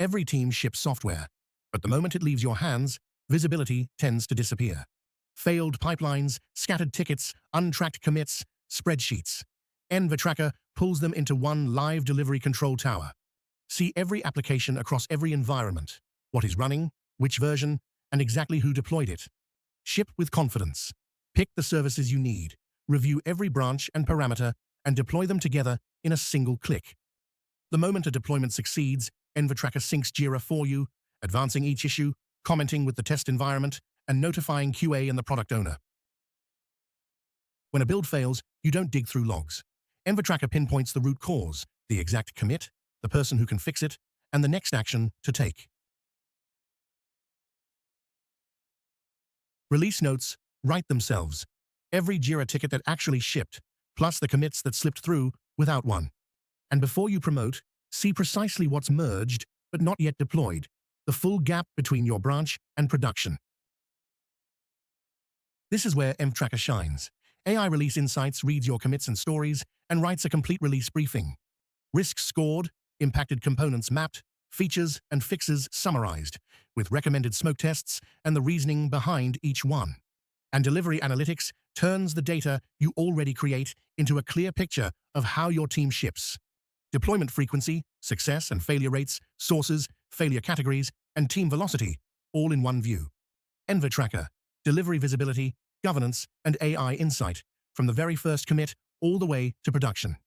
Every team ships software, but the moment it leaves your hands, visibility tends to disappear. Failed pipelines, scattered tickets, untracked commits, spreadsheets. EnvTracker pulls them into one live delivery control tower. See every application across every environment, what is running, which version, and exactly who deployed it. Ship with confidence. Pick the services you need, review every branch and parameter, and deploy them together in a single click. The moment a deployment succeeds, EnvTracker syncs Jira for you, advancing each issue, commenting with the test environment, and notifying QA and the product owner. When a build fails, you don't dig through logs. EnvTracker pinpoints the root cause, the exact commit, the person who can fix it, and the next action to take. Release notes write themselves. Every Jira ticket that actually shipped, plus the commits that slipped through without one. And before you promote, see precisely what's merged but not yet deployed, the full gap between your branch and production. This is where EnvTracker shines. AI Release Insights reads your commits and stories and writes a complete release briefing. Risks scored, impacted components mapped, features and fixes summarized, with recommended smoke tests and the reasoning behind each one. And Delivery Analytics turns the data you already create into a clear picture of how your team ships. Deployment frequency, success and failure rates, sources, failure categories, and team velocity, all in one view. EnvTracker, delivery visibility, governance, and AI insight, from the very first commit all the way to production.